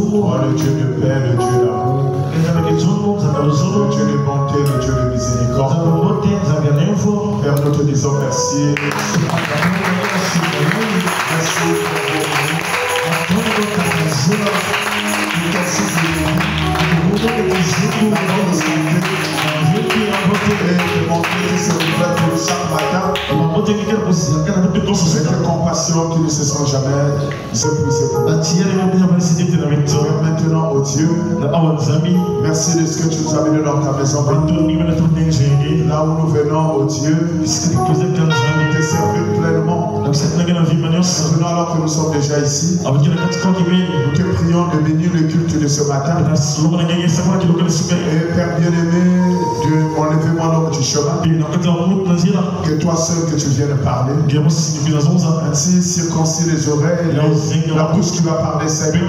Toi le Dieu de paix, le Dieu d'amour, le Dieu de bonté, le Dieu de miséricorde. Père, nous te disons merci. Merci chaque matin, avec la compassion qui ne se sent jamais épuisée. Maintenant, oh Dieu, merci de ce que tu nous as mis dans ta maison. Là où nous venons, oh Dieu, te servir pleinement. Maintenant, alors que nous sommes déjà ici, nous te prions de bénir le culte de ce matin. Et Père bien-aimé, de enlèvement donc du chemin, que toi seul que tu viennes parler, ainsi circoncis les oreilles, la bouche qui va parler Seigneur,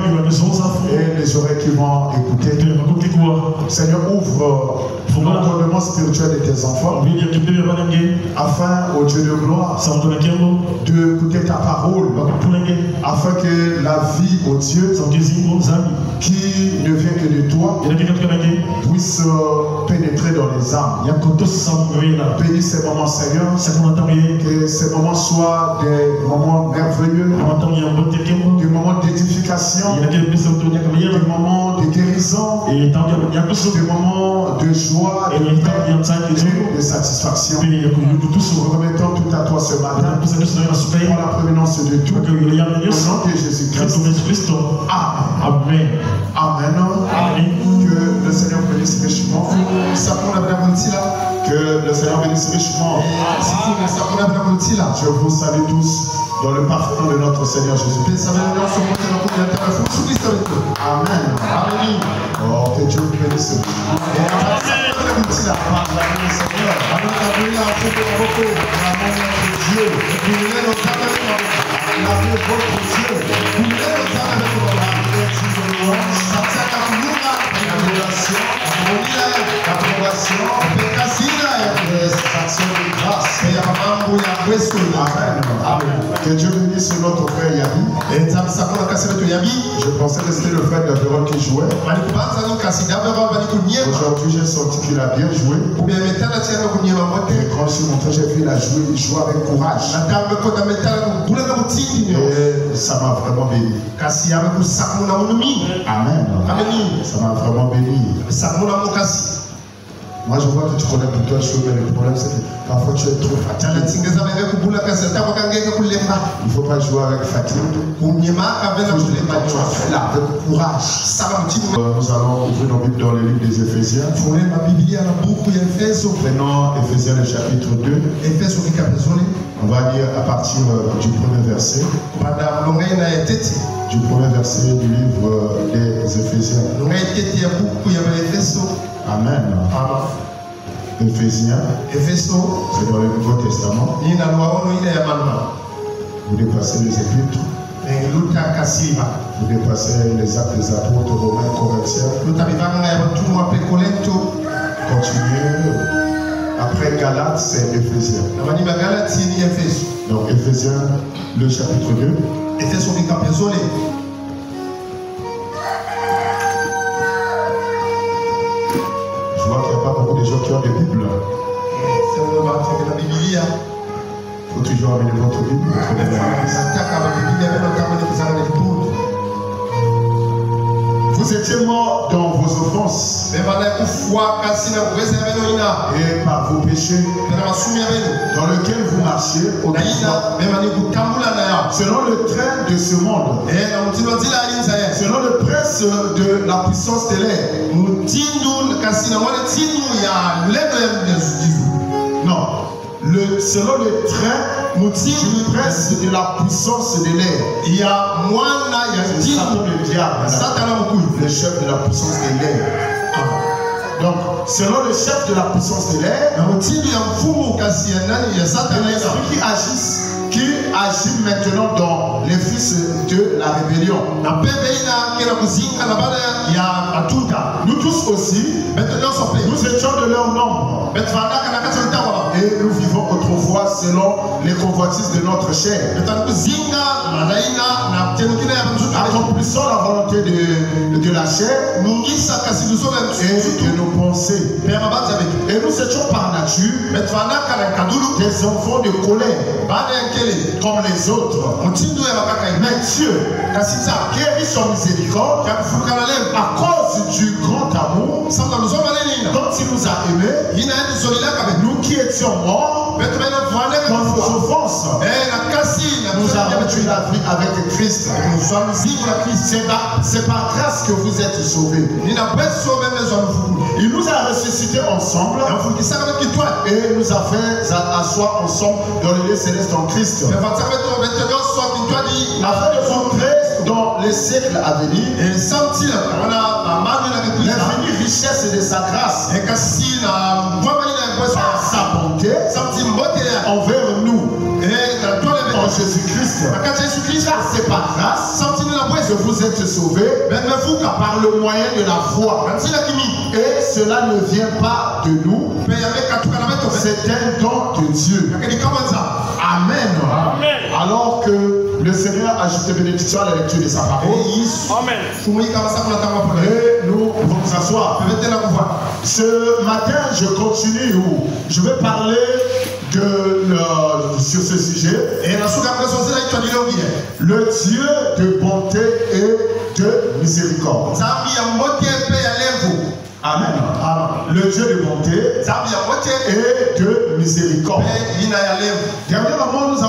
et les oreilles qui vont écouter. Seigneur, ouvre l'entendement spirituel de tes enfants, afin, au Dieu de gloire, d'écouter ta parole, afin que la vie, au Dieu, qui ne vient que de toi, puisse pénétrer dans les âmes. Bénis ces moments, Seigneur, que ces moments soient des moments merveilleux, des moments d'édification, des moments de guérison, des moments de joie et de satisfaction. Nous remettons tout à toi ce matin, pour la prééminence de tout, au nom de Jésus-Christ. Amen. Amen. Que le Seigneur bénisse richement. Que le Seigneur bénisse richement. Je vous salue tous dans le parfum de notre Seigneur Jésus-Christ. Amen. Oh, que Dieu vous bénisse. Que Dieu bénisse notre frère Yabi. Je pensais que c'était le frère d'Aberon qui jouait. Aujourd'hui, j'ai senti qu'il a bien joué. Et quand je suis montré, j'ai vu qu'il a joué avec courage. Et ça m'a vraiment béni. Amen. Ça m'a vraiment béni. Moi, je vois que tu connais plutôt les choses, mais le problème, c'est que parfois tu es trop fatigué. Il ne faut pas jouer avec fatigue. Il faut jouer avec courage. Nous allons ouvrir nos Bibles dans le livre des Éphésiens. Prenons Éphésiens le chapitre 2. On va lire à partir du premier verset. Du premier verset du livre des Éphésiens. Amen. Éphésiens, c'est dans le Nouveau Testament. Vous dépassez les Épîtres. Vous dépassez les Actes des Apôtres, Romains, Corinthiens. Continuez. Après Galates, c'est Éphésiens. Donc Éphésiens, le chapitre 2. Je vois qu'il n'y a pas beaucoup de gens qui ont des Bibles. Il faut toujours amener votre Bible. Vous étiez morts dans vos offenses et par vos péchés dans lesquels vous marchiez selon le train de ce monde, selon le prince de la puissance de l'air. Non. Selon le train du prince de la puissance de l'air. Il y a Satan le diable, le chef de la puissance de l'air. Donc, selon le chef de la puissance de l'air, qui agit maintenant dans les fils de la rébellion. Nous tous aussi, nous étions de leur nombre. Et nous vivons autrefois selon les convoitises de notre chair. accomplissons la volonté de la chair et de nos pensées. Et nous étions par nature des enfants de colère, comme les autres. Mais Dieu, qui est riche en miséricorde, à cause du grand amour, quand il nous a aimés, nous qui étions morts dans nos offenses, nous avons eu la vie avec Christ. Nous sommes vivre à Christ. C'est par grâce que vous êtes sauvés. Il nous a ressuscités ensemble et nous a fait asseoir ensemble dans le lieu céleste en Christ, afin de entrer dans les siècles à venir et sentir l'infinie richesse de sa grâce et sa bonté envers nous en Jésus-Christ. C'est par grâce que vous êtes sauvés par le moyen de la foi. Et cela ne vient pas de nous, c'est un don de Dieu. Amen. Alors que le Seigneur a ajouté bénédiction à la lecture de sa parole. Amen. Et nous pouvons nous asseoir. Ce matin, je continue où je vais parler sur ce sujet. Le Dieu de bonté et de miséricorde. Amen. Le Dieu de bonté et de miséricorde. Dernièrement, nous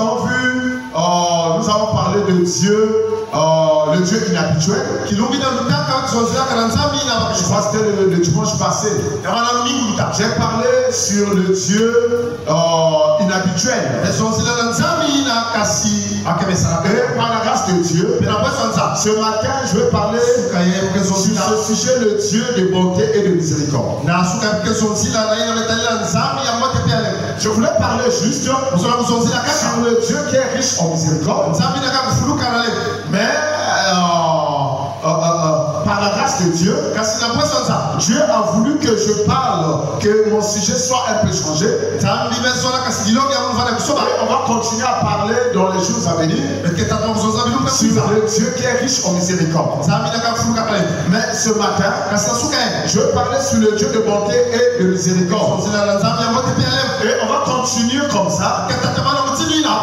avons parlé de Dieu, le Dieu inhabituel. Je crois que c'était le dimanche passé. J'ai parlé sur le Dieu inhabituel. Et par la grâce de Dieu, ce matin, je vais parler sur ce sujet, le Dieu de bonté et de miséricorde. Je voulais parler juste sur le Dieu qui est riche en miséricorde. Mais par la grâce de Dieu, Dieu a voulu que je parle, que mon sujet soit un peu changé. On va continuer à parler dans les jours à venir sur le Dieu qui est riche en miséricorde. Mais ce matin, je vais parler sur le Dieu de bonté et de miséricorde. Et on va continuer comme ça, à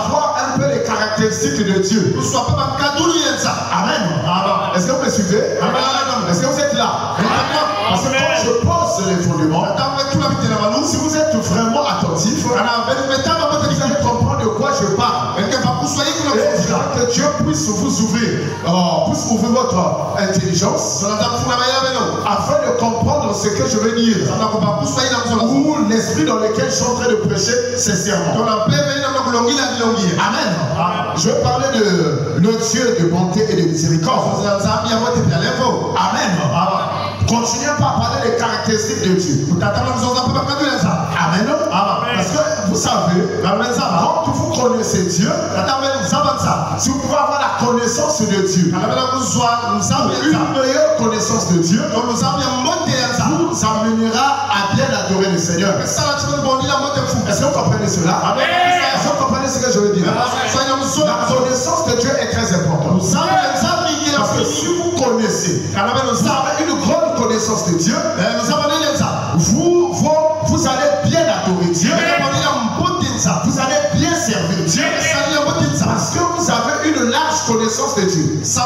voir un peu les caractéristiques de Dieu. Amen. Est-ce que vous me suivez? Est-ce que vous êtes là? Parce que quand je pose les fondements, si vous êtes vraiment attentif, vous allez comprendre de quoi je parle. Et que Dieu puisse vous ouvrir, votre intelligence, afin de comprendre ce que je veux dire, ou l'esprit dans lequel je suis en train de prêcher sincèrement. Amen. Je vais parler de le Dieu de bonté et de miséricorde. Amen. Continuez pas à parler des caractéristiques de Dieu. Amen. Parce que vous savez, quand vous connaissez Dieu, si vous pouvez avoir la connaissance de Dieu, une meilleure connaissance de Dieu, vous amènera à bien adorer le Seigneur. Est-ce que vous comprenez cela? Est-ce que vous comprenez ce que je veux dire? La connaissance de Dieu est très importante. Parce que si vous connaissez, vous avez une grande connaissance de Dieu, vous allez bien adorer Dieu, vous allez bien servir Dieu, parce que vous avez une large connaissance de Dieu. Mais si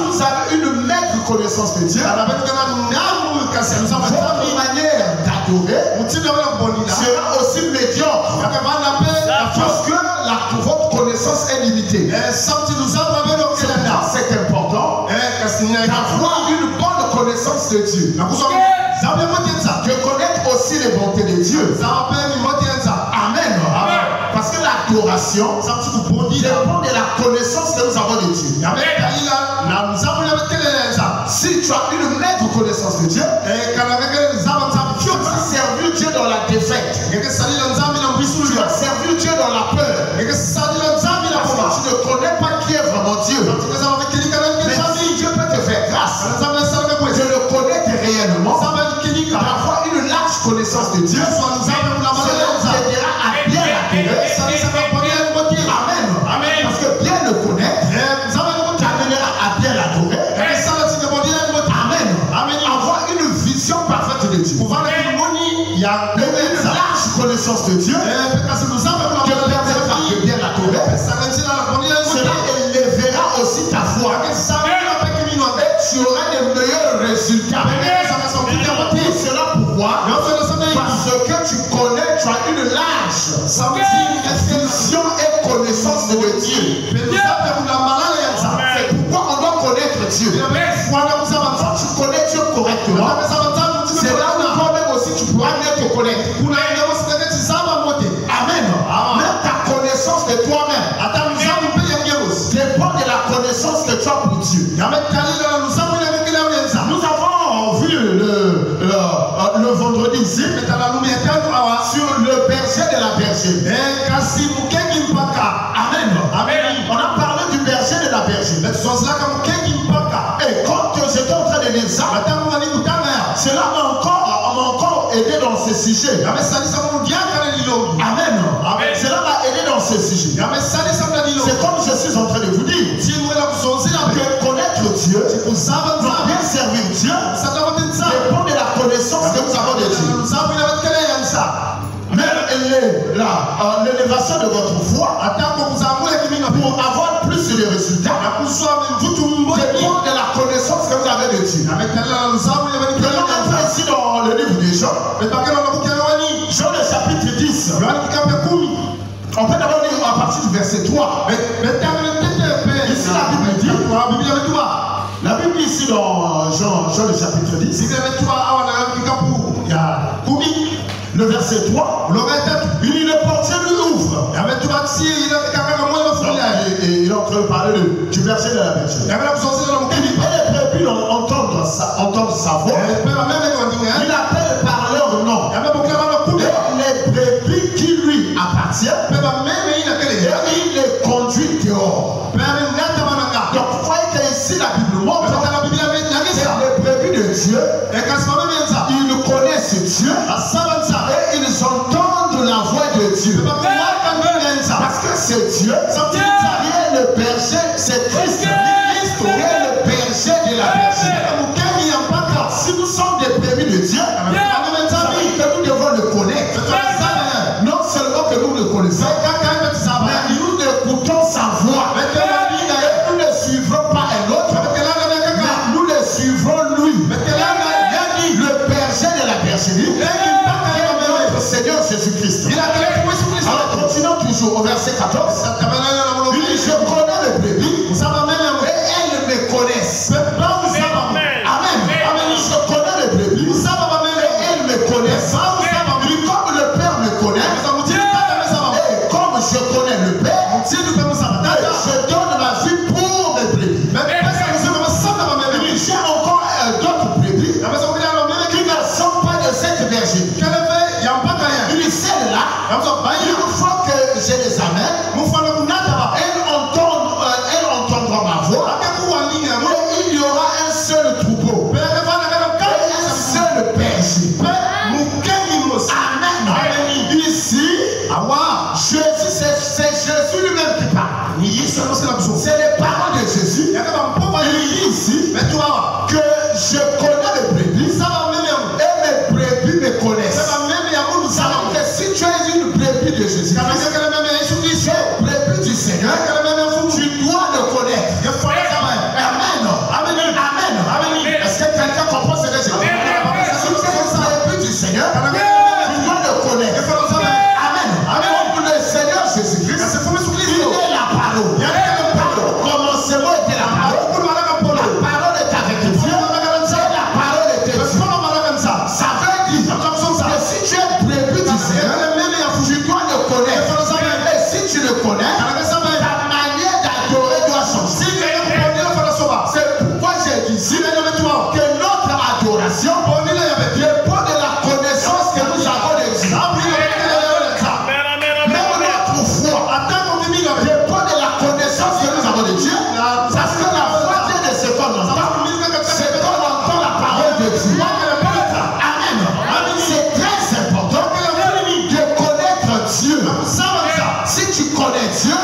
vous avez une maigre connaissance de Dieu, votre manière d'adorer sera aussi médiocre, parce que votre connaissance est limitée. C'est important d'avoir une bonne connaissance de Dieu. De connaître aussi les bontés de Dieu. Amen. Parce que l'adoration dépend de la connaissance que nous avons de Dieu. Si tu as une maigre connaissance de Dieu, tu vas servir Dieu dans la défaite. Tu vas servir Dieu dans la peur. Tu ne connais pas qui est vraiment Dieu. Mais si Dieu peut te faire grâce de le connaître réellement, d'avoir une large connaissance de Dieu, cela t'aidera à bien l'adorer. Amen. Parce que bien le connaître connaissance de Dieu. C'est pourquoi on doit connaître Dieu. Quand tu connais Dieu correctement, c'est là où toi-même aussi tu pourras mieux te connaître. Amen. Même ta connaissance de toi-même dépend de la connaissance que tu as pour Dieu. Nous avons vu le vendredi ici sur le berger de la bergère. Amen. On a parlé du berger de la bergère. Et quand j'étais en train de lire ça, cela m'a encore aidé dans ce sujet. Amen. Cela m'a aidé dans ce sujet. C'est comme je suis en train de vous dire. Que connaître Dieu, bien servir Dieu, dépend de la connaissance que nous avons de Dieu. Même l'élévation de votre foi, pour avoir plus de résultats, dépend de la connaissance que vous avez de Dieu. Prenons un peu ici dans le livre de Jean. Jean le chapitre 10. On peut d'abord lire à partir du verset 3. Ici la Bible dit, la Bible ici dans Jean le chapitre 10, il y a le verset 3, il dit le portier lui ouvre. Et il est en train de parler du berger de la bergère. Il dit, et les brebis entendent sa voix. Il appelle par leur nom. Et les brebis qui lui appartiennent, il les conduit dehors. Donc vous voyez que ici la Bible montre que les brebis de Dieu, ils connaissent Dieu et ils entendent la voix de Dieu. Parce que c'est Dieu, qui est le berger, c'est Christ. Christ est le berger de la bergère. Si nous sommes des brebis de Dieu, que nous devons le connaître. Non seulement que nous le connaissons, mais nous écoutons sa voix. Nous ne suivrons pas un autre, mais nous le suivrons lui. Le berger de la bergerie, notre Seigneur Jésus-Christ. Alors continuons toujours au verset 14. Il dit, je connais les brebis et elles me connaissent. Amen. Je connais les brebis et elles me connaissent. Comme le Père me connaît, et comme je connais le Père, je donne ma vie pour mes brebis. J'ai encore d'autres brebis qui ne sont pas de cette bergerie. Il dit celle-là, une fois que je les amène, elles entendront ma voix. Et il y aura un seul troupeau, un seul berger. Amen. Ici, c'est Jésus lui-même qui parle. C'est les paroles de Jésus. Il dit ici que je connais les brebis et mes brebis me connaissent. Alors que si tu es une brebis de Jésus, brebis du Seigneur, tu dois le connaître. Amen. Est-ce que quelqu'un comprend ce que je dis? Si tu es brebis du Seigneur, tu dois le connaître. Amen. Le Seigneur Jésus-Christ, il est la parole. Commencement était la parole. La parole est avec Dieu. La parole était Dieu. Ça veut dire que si tu es brebis du Seigneur, tu dois le connaître. Et si tu le connais, ta manière d'adorer doit changer. C'est pourquoi j'ai dit ici que notre adoration dépend de la connaissance que nous avons de Dieu. Même notre foi dépend de la connaissance que nous avons de Dieu. Parce que la foi vient de ce qu'on entend. C'est qu'on entend la parole de Dieu. Amen. C'est très important de connaître Dieu. Si tu connais Dieu,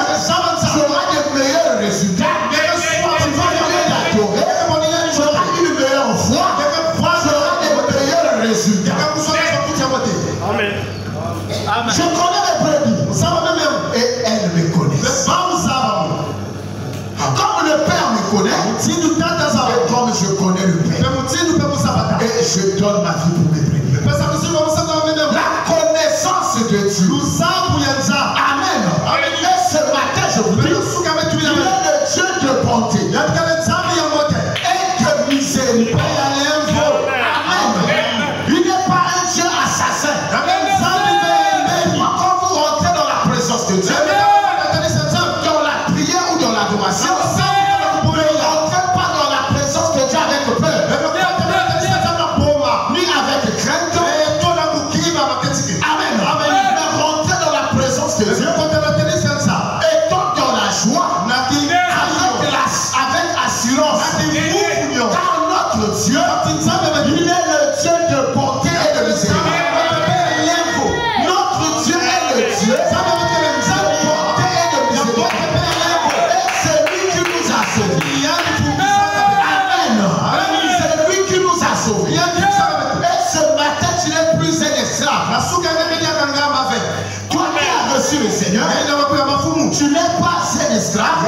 un esclave,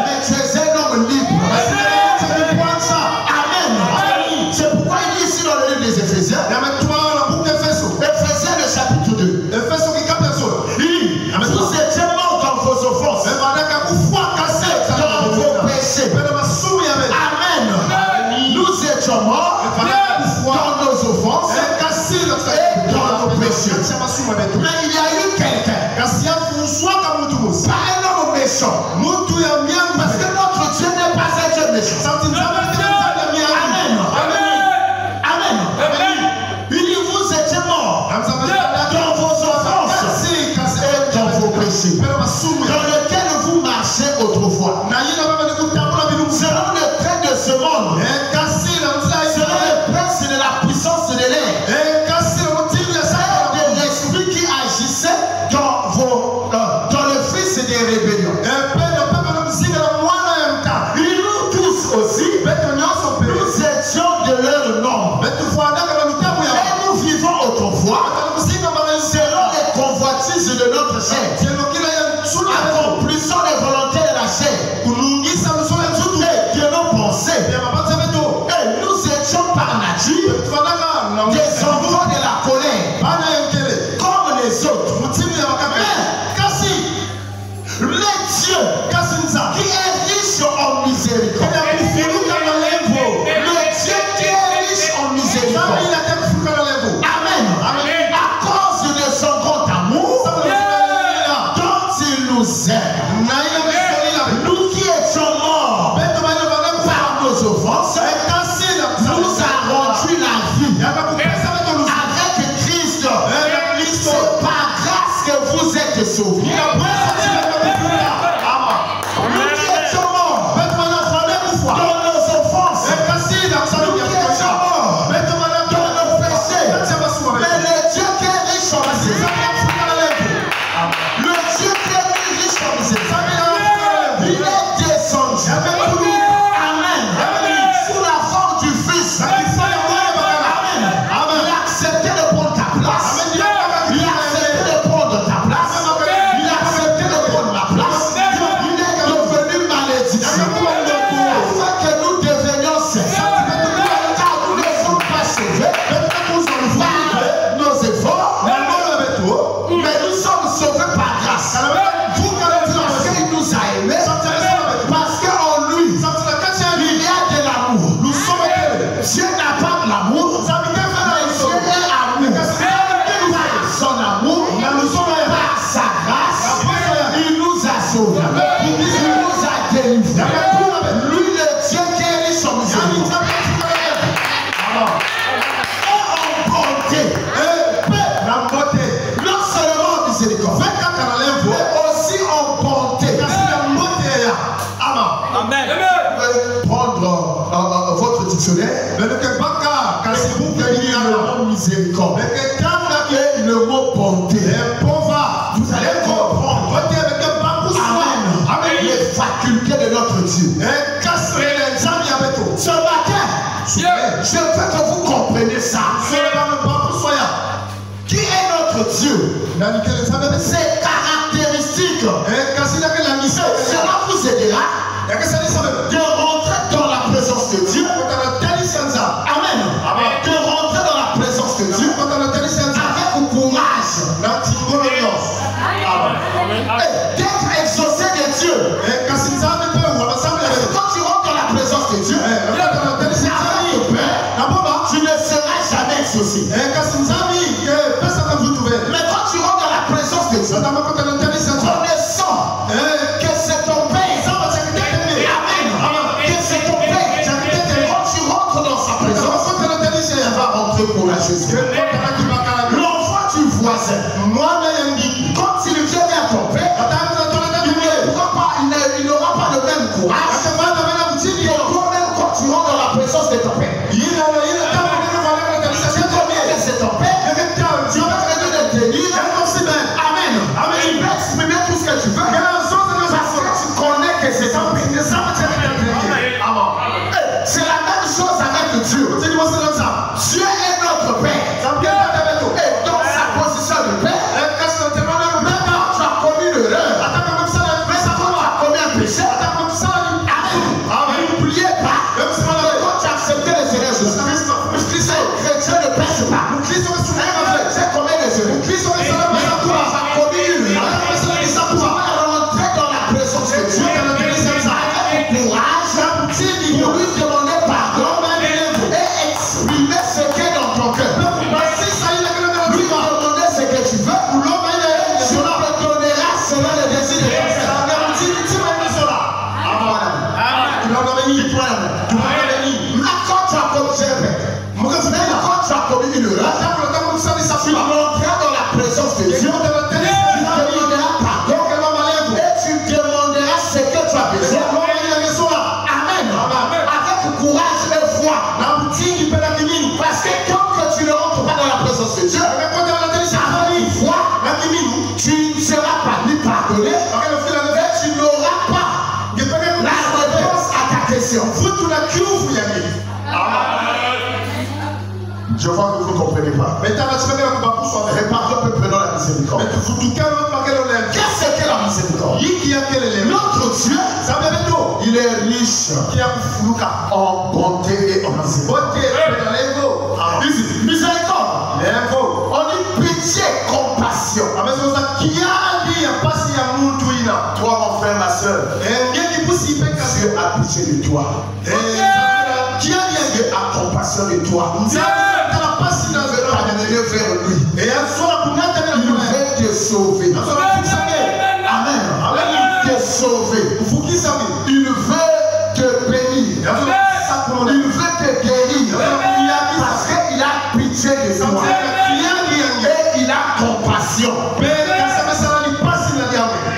mais tu es un homme libre. Amen. C'est pourquoi il dit ici dans le livre des Éphésiens, Éphésiens le chapitre 2, vous étiez morts dans vos offenses, dans vos péchés. Amen. Nous étions morts dans nos offenses et dans nos péchés. Mais il y a eu quelqu'un, pas un homme méchant, parce que notre Dieu n'est pas un Dieu méchant. Amen. Il dit vous étiez morts dans vos offenses et dans vos péchés, dans lesquels vous marchez autrefois. Selon le trait de ce monde, selon le prince de la puissance de l'air, de l'esprit qui agissait dans le fils des rébellions. Et nous tous aussi, nous étions de leur nombre. Et nous vivons autrefois selon les convoitises de notre chair, accomplissant les volontés de la chair et de nos pensées. Et nous étions par nature des enfants de la colère, comme les autres. Mais le Dieu qui est riche en miséricorde, le Dieu qui est riche en miséricorde, amen, à cause de son grand amour dont il nous aime, nous qui étions morts par nos offenses, nous a rendu la vie avec Christ. C'est par grâce que vous êtes sauvés. Nous qui étions morts dans nos offenses, nous qui étions morts dans nos péchés, mais le Dieu qui est riche en miséricorde, le Dieu qui est riche en miséricorde, il est descendu, amen, sous la forme du Fils, amen, il a accepté de prendre ta place, il a accepté de prendre ta place, il a accepté de prendre ma place, il est devenu malédiction, afin que nous devenions saints, car nous ne sommes pas sauvés par nos efforts, mais nous sommes sauvés par grâce. Parce qu'il nous a aimés, parce qu'en lui, il y a de l'amour. Dieu n'a pas de l'amour, mais Dieu est amour. Par son amour, par sa grâce, il nous a sauvés, il nous a délivrés. Lui, le Dieu qui est riche en miséricorde, non seulement en miséricorde, mais aussi en bonté. Amen. Prendre votre dictionnaire, c'est vous qui lire le mot miséricorde et le mot bonté. Vous allez comprendre les facultés de notre Dieu. Ce matin, je veux que vous compreniez ça. Qui est notre Dieu? Ses caractéristiques. Cela vous aidera de rentrer dans la présence de Dieu. Amen. De rentrer dans la présence de Dieu avec courage. D'être exaucé de Dieu. Quand tu rentres dans la présence de Dieu, tu ne seras jamais exaucé. Mais quand tu rentres dans la présence de Dieu, on ne sent que c'est ton Père. Amen. Que c'est ton Père. Quand tu rentres dans sa présence, elle va rentrer courageusement. L'enfant du voisin, quand il vient vers ton Père, il n'aura pas le même courage que toi-même quand tu rentres dans la présence de ton Père. C'est ton Père. Tu vas te donner des délires. Amen. Tu peux exprimer tout ce que tu veux. Parce que tu connais que c'est ton Père. C'est la même chose avec Dieu. Dieu est notre Père. Et dans sa position de Père, même quand tu as commis l'erreur, mais ça direction. Je vois que vous ne comprenez pas. Répartons peu prenons la miséricorde. Qu'est-ce que la miséricorde? Notre Dieu, il est riche en bonté et en miséricorde. Miséricorde. On dit pitié, compassion. Toi, mon frère, ma soeur, Dieu a pitié de toi. Dieu a compassion de toi. Dieu veut t'amener vers lui. Il veut te sauver. Amen. Te sauver. Il veut te bénir. Il veut te guérir. Parce qu'il a pitié de toi. Et il a compassion.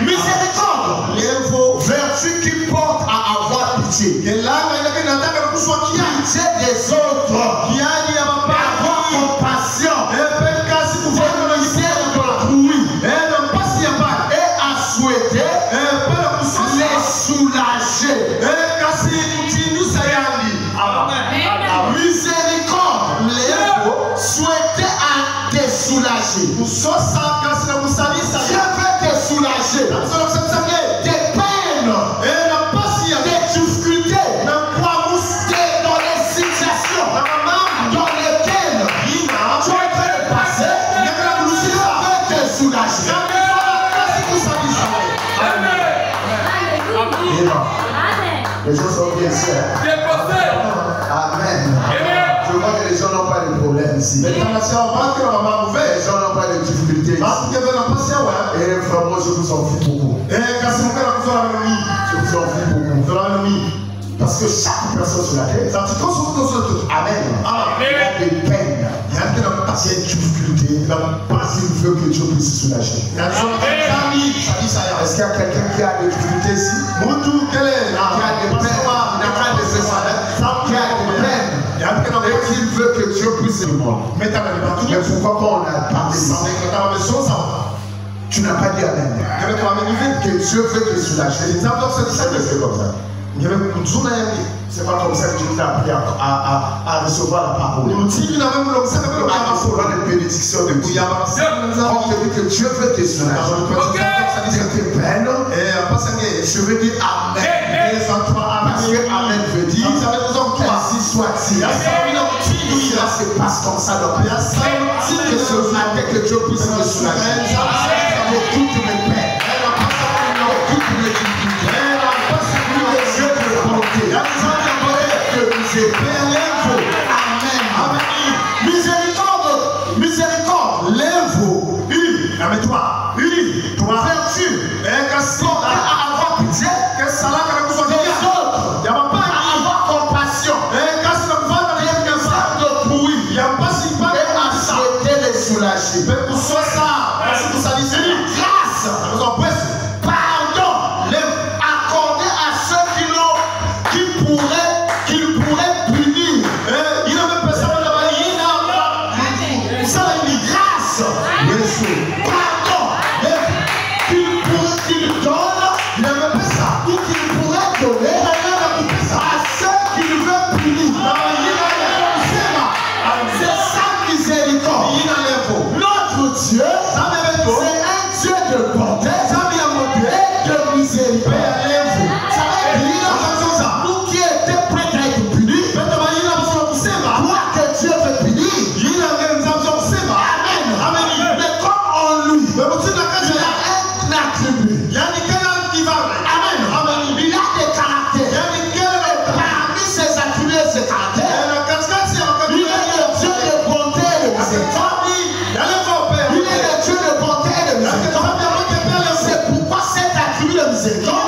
Miséricorde. Vertu qui porte à avoir pitié. Pitié des autres. Avoir compassion. Et à souhaiter les soulager. Miséricorde. Souhaiter à te soulager. Dieu veut te soulager. Tes peines, tes difficultés, dans les situations dans lesquelles tu es en train de passer. Dieu veut te soulager. Les gens sont bien ici. Amen. Je vois que les gens n'ont pas de problème ici. Les gens n'ont pas de difficultés ici. Et vraiment, je vous en prie beaucoup. Je vous en prie beaucoup. Parce que chaque personne sur la terre, Amen, a des peines, il y a des difficultés, parce qu'il veut que Dieu puisse se soulager. Est-ce qu'il y a quelqu'un qui a des difficultés ici? Qui a des peines, et qu'il veut que Dieu puisse le monde. Mais pourquoi quand on a parlé ici, tu n'as pas dit Amen? Que Dieu veut te soulager. C'est comme ça. C'est pas comme ça que tu t'es appris à recevoir la parole. À recevoir les bénédictions de Dieu. On te dit que Dieu veut te soulager. Tes peines. Je veux dire Amen. Parce que Amen veut dire ainsi soit-il. Cela se passe comme ça dans la vie. Que ce matin que Dieu puisse me soulager. De toutes mes peines. De toutes mes difficultés. Amen. Miséricorde. Lève-vous. Vertu. Avoir pitié. Des autres. Avoir compassion. Et à souhaiter les soulager. Grâce. Pardon. Accorder à ceux qui pourraient punir. Grâce. Pardon. Qu'il donne. Ou qu'il pourrait donner à ceux qui veulent punir. C'est ça miséricorde. Notre Dieu, c'est un Dieu de bonté et de miséricorde. Ça veut dire, nous qui étions prêts à être punis, toi que Dieu veut punir, Amen. Mais comme en lui, il y a un attribut. Amen. Il a des caractères. Parmi ses attributs et ses caractères, il est le Dieu de bonté et de miséricorde. Il est le Dieu de bonté et de miséricorde. C'est pourquoi cet attribut de miséricorde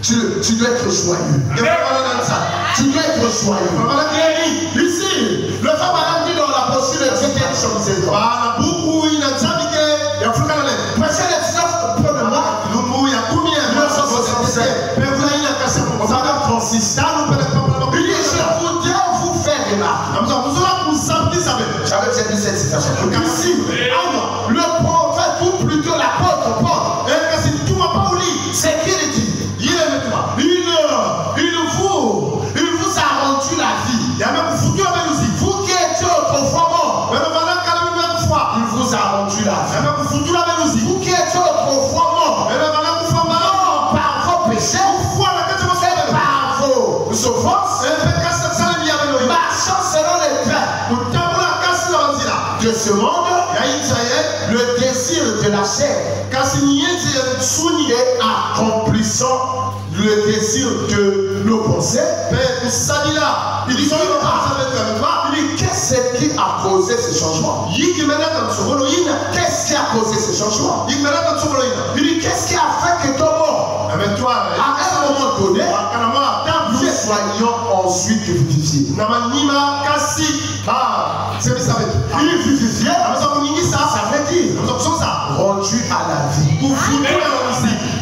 tu dois être joyeux. Tu dois être joyeux. Ici, le femme a dit dans la posture de Dieu quelque chose. Verset 19, prenez-moi. 1967. Il dit, je voudrais vous faire remarquer. J'avais déjà dit cette citation. Ici, le prophète, ou plutôt l'apôtre Paul, c'est qui il dit? Il vous a rendu la vie. Vous qui étiez autrefois mort, il vous a rendu la vie. Vous qui étiez autrefois mort, non par vos péchés, et par vos offenses, marchant selon les traits de ce monde, le désir de la chair, et accomplissant le désir de nos pensées. Il dit qu'est-ce qui a causé ce changement? Qu'est-ce qui a causé ce changement? Il dit qu'est-ce qui a fait que ton mort, à un moment donné, nous soyons ensuite vivifiés. Il est vivifié, ça veut dire rendu à la vie.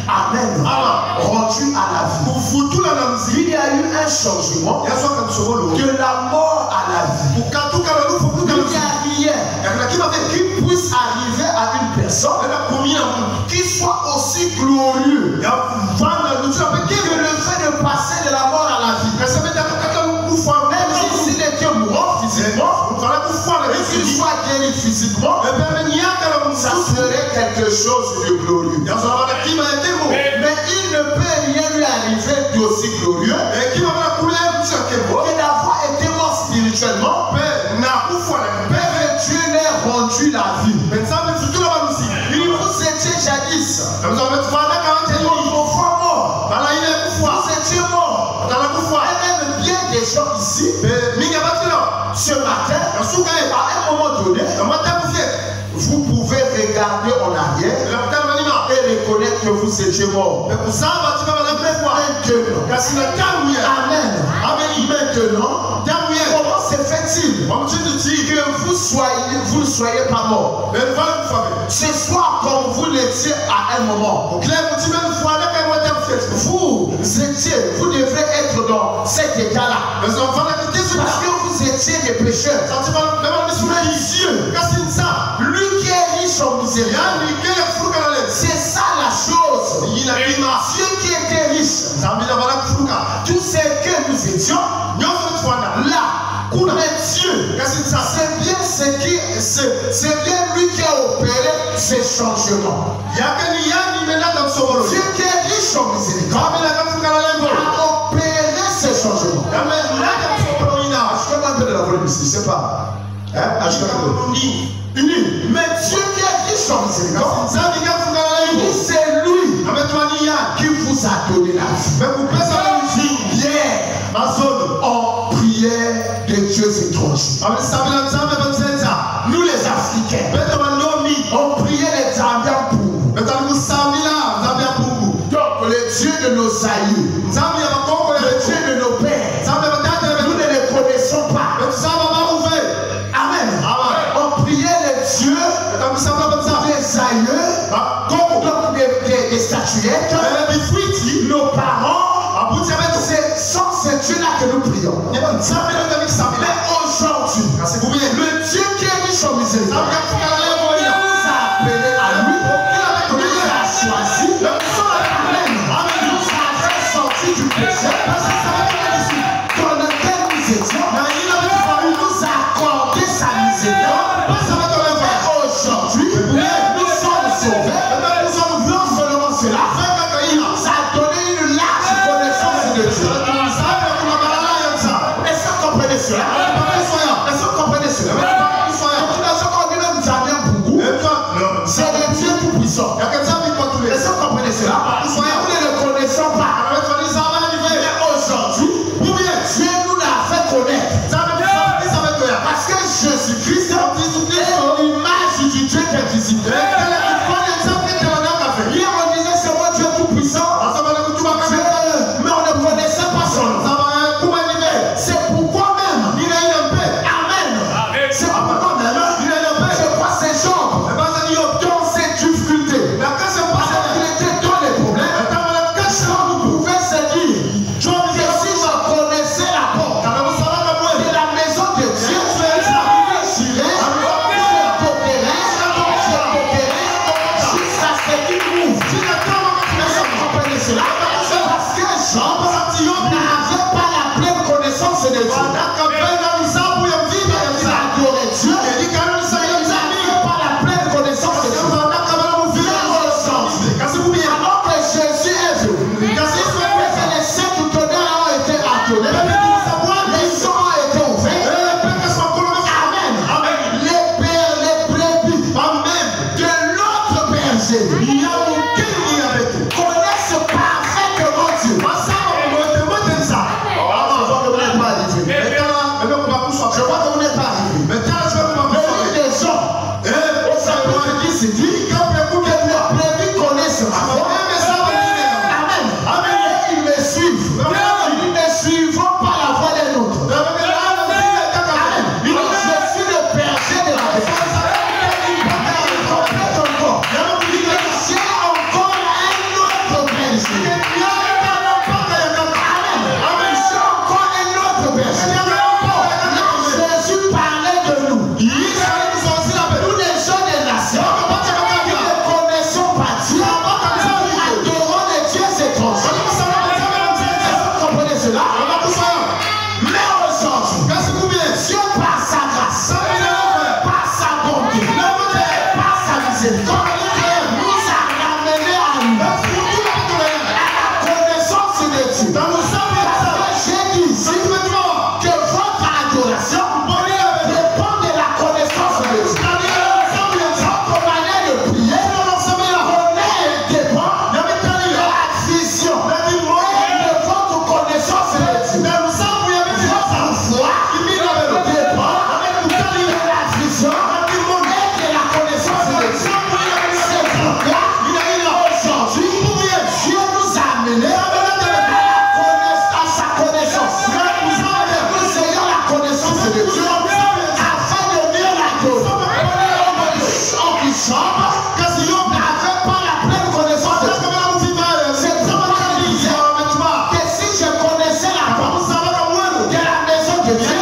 Amen. Rendu à la vie. Il y a eu un changement de la mort à la vie. Il n'y a rien qui puisse arriver à une personne qui soit aussi glorieux que le fait de passer de la mort à la vie. Même s'il était mourant physiquement, et qu'il soit guéri physiquement, ça serait quelque chose de glorieux. Mais il ne peut rien lui arriver d'aussi glorieux que d'avoir été mort spirituellement. Dieu n'a rendu la vie. Il vous étiez jadis autrefois mort. Vous étiez mort. Et même bien des gens ici, ce matin, à un moment donné, vous pouvez regarder en arrière et reconnaître que vous étiez mort. Maintenant, comment se fait-il que vous ne soyez pas mort? Ce soir, comme vous l'étiez à un moment, vous devrez être dans cet état-là. Parce que vous étiez des pécheurs. Mais Dieu, lui qui est riche en miséricorde, c'est ça la chose. Dieu qui était riche, tout ce que nous étions, là, mais Dieu, c'est bien lui qui a opéré ces changements. Dieu qui est riche en miséricorde a opéré ces changements. Achetez-moi un peu de la volume ici, je ne sais pas. Achetez-moi un peu. Mais Dieu qui est riche en miséricorde, c'est lui qui vous a donné la vie. Hier, en prière de dieux étrangers. Nous les Africains, on priait les Zambiens pour. Donc les dieux de nos aïeux, les dieux de nos pères, nous ne les connaissons pas. Amen. On priait les dieux des aïeux, donc des statuettes, nos parents. C'est sans ces dieux-là que nous prions. Mais aujourd'hui, le Dieu qui est riche en miséricorde nous a appelés à lui, nous a choisi, nous a sorti du péché dans lequel nous étions, il nous a accordé sa miséricorde. Et aujourd'hui, nous sommes sauvés. Non seulement cela, il nous a donné une large connaissance de Dieu. Est-ce que vous comprenez cela? Est-ce que vous comprenez cela? C'est le Dieu tout-puissant. Est-ce que vous comprenez cela? Nous ne le connaissons pas. Mais aujourd'hui, Dieu nous l'a fait connaître. Parce que Jésus-Christ est l'image du Dieu qui est visible. Hier on disait c'est moi Dieu tout-puissant. Dieu chambre n'avait pas la pleine connaissance de Dieu. Il adorait Dieu. Il n'avait pas la pleine connaissance de Dieu. Alors que Jésus est venu, les sept tonnerres ont été attonnés, les sons ont été ouverts. Amen. Les brebis de l'autre berger connaissent parfaitement Dieu. Je vois que vous n'êtes pas arrivé. Mais les gens, c'est dit que les brebis connaissent ma voix. Amen. Ils me suivent. Ils ne suivent pas la voix des autres. Amen. Je suis le berger de la bête. J'ai encore un autre berger. Amen. J'ai encore un autre berger. Jésus parlait de nous. Nous les gens des nations, qui ne connaissons pas Dieu, adorons les dieux étrangers. Vous comprenez cela? Mais aujourd'hui, Dieu par sa grâce, par sa bonté, par sa miséricorde, nous a ramenés à nous, à la connaissance de Dieu. J'ai dit ici que votre adoration dépend de la connaissance de Dieu. Votre manière de prier dépend de la vision de votre connaissance de Dieu. Votre foi dépend de la vision et de la connaissance de Dieu. C'est pourquoi aujourd'hui, Dieu nous a amenés à sa connaissance. Nous ayons la connaissance de Dieu afin de mieux l'adorer. On qui chante n'avait pas la pleine connaissance de Dieu. C'est pourquoi il disait que si je connaissais la porte de la maison de Dieu,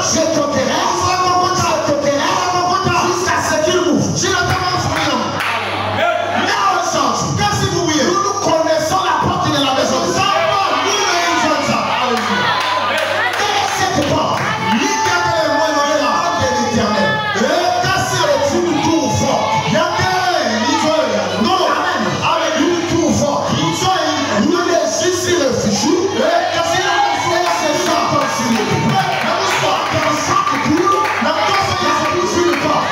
je toquerais jusqu'à ce qu'il m'ouvre. Mais aujourd'hui, nous connaissons la porte de la maison de Dieu. Quelle est cette porte? De l'Éternel. C'est une tour forte. Amen. Une tour forte. Nous les ici réfugiés. Et se sentent sur le tour. Dans chaque tour, il y a une porte.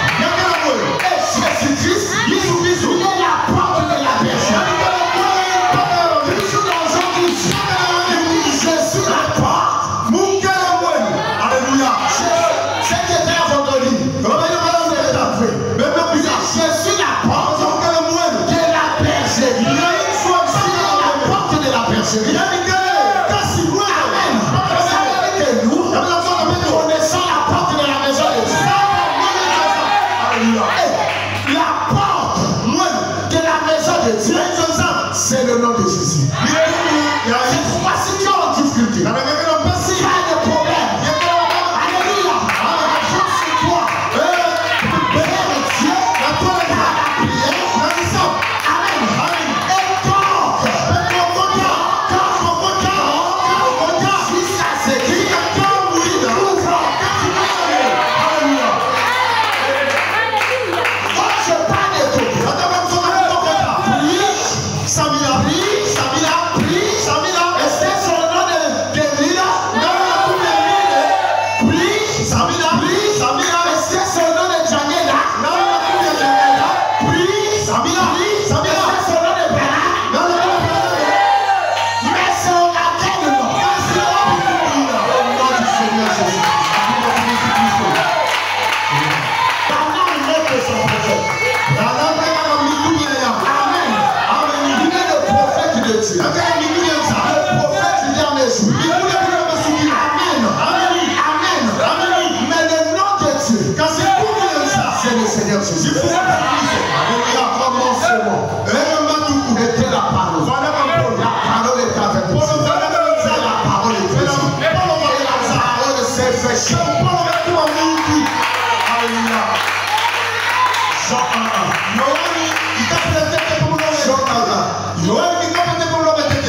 Et Jésus-Christ, il est la porte de la bergère. Je suis la porte. Alléluia. C'était un vendredi. Je suis la porte de la bergerie. La porte de la bergerie. Amen. Vous savez que nous connaissons la porte de la maison de Dieu. La porte de la maison de Dieu, c'est le nom de Jésus. C'est pourquoi si tu es en difficulté, s'il y a des problèmes, alléluia, je suis toi. Père Dieu, par la prière, amen. Et donc, jusqu'à ce qu'il ouvre. Alléluia. Quand je parle de tout,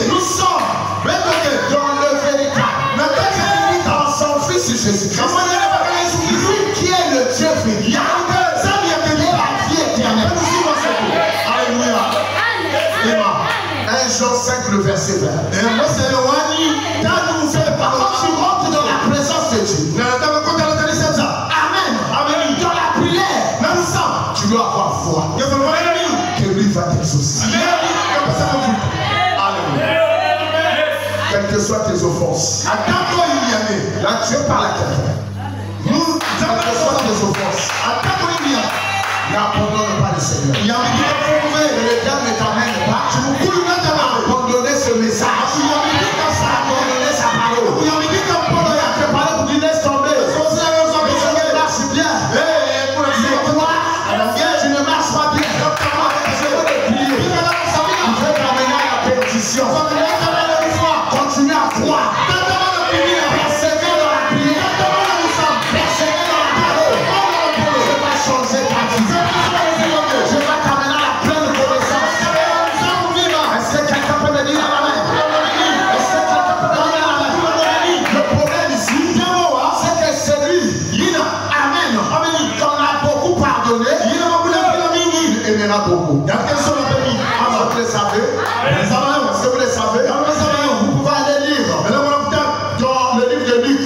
Nous sommes sévère. Quand tu rentres dans la présence de Dieu, Amen. Amen. Dans la prière, tu dois avoir foi que lui va t'exaucer. Quelles que soient tes offenses, là Dieu parle à quelqu'un. Quelles que soient tes offenses, n'abandonne pas le Seigneur. Le diable ne t'amène pas. Tu ne peux pas abandonner ce message. Abandonner sa parole. Il a préparé pour qu'il laisse tomber. Je marche bien. Mais toi, tu ne marches pas bien. Je veux le plier. Il veut t'amener à la perdition. Continue à croire. Persévère dans la prière. Persévère dans la parole. Je vais changer ta vie. Je vais t'amener à la pleine connaissance. Est-ce que quelqu'un peut me dire amen? Est-ce que quelqu'un peut me dire amen? Le problème ici, c'est que celui, amen, qu'on a beaucoup pardonné, il aimera beaucoup. Quels sont les amis? Vous les savez? Est-ce que vous les savez? Vous pouvez aller lire dans le livre de Luc.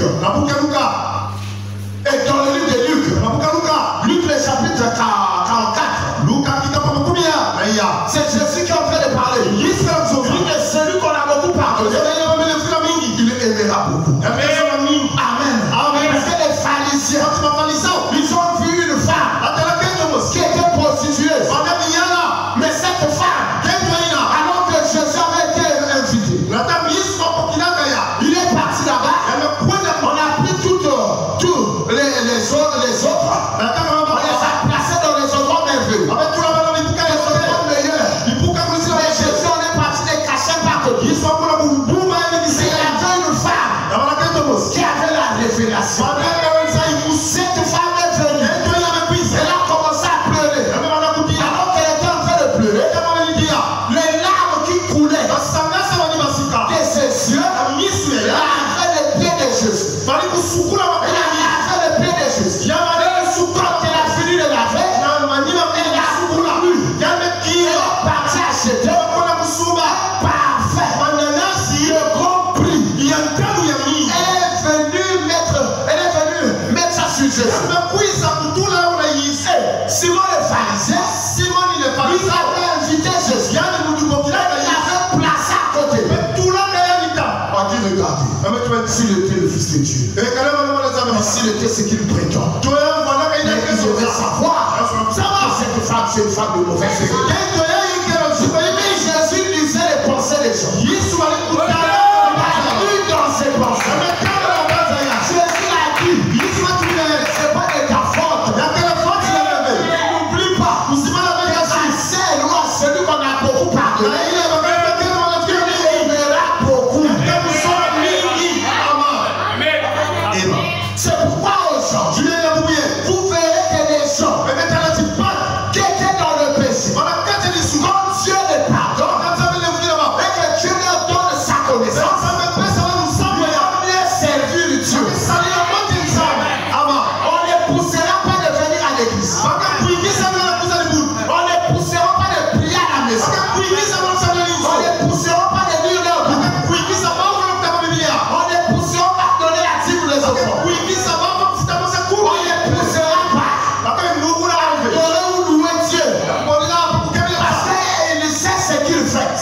Et dans le livre de Luc, Luc le chapitre 44. C'est Jésus qui est en train de parler. Il est celui qu'on a beaucoup pardonné. Il aimera beaucoup. Amen. Parce que les pharisiens, ils ont vu une femme qui était prostituée. Mais cette femme, alors que Jésus avait été invité, il est parti là-bas. On a pris toutes les autres. On les a placés dans les endroits merveilleux. Mais Jésus, on est parti les cacher par côté. Il y avait une femme qui avait la révélation. Cette femme est venue. Elle a commencé à pleurer. Alors qu'elle était en train de pleurer, les larmes qui coulaient de ses yeux, elle avait les pieds de Jésus. Elle avait les pieds de Jésus. Quand elle a fini de laver, elle a couru. Il est parti acheter parfait. Le grand prix. Elle est venue mettre ça sur Jésus. Simon le pharisien, il avait invité Jésus. Il avait placé à côté. On dit regardez, s'il était le fils de Dieu, s'il était ce qu'il prétend, il devait savoir que cette femme, c'est une femme de mauvaise foi. Mais Jésus lisait les pensées des gens. Il a lu dans ses pensées. Jésus a dit, c'est pas de ta faute. N'oublie pas, c'est loin celui qu'on a beaucoup pardonné. Il aimera beaucoup. C'est pourquoi aujourd'hui, vous verrez que les gens qui étaient dans le péché, quand Dieu les pardonne, et que Dieu leur donne sa connaissance, ils vont mieux servir Dieu. On ne poussera pas de venir à l'église. On ne poussera pas de prier à la maison. On ne poussera pas de lire leur Bible. On ne poussera pas de donner la dîme des enfants. On ne poussera pas adorer ou louer Dieu. Parce qu'il sait ce qu'il fait. Il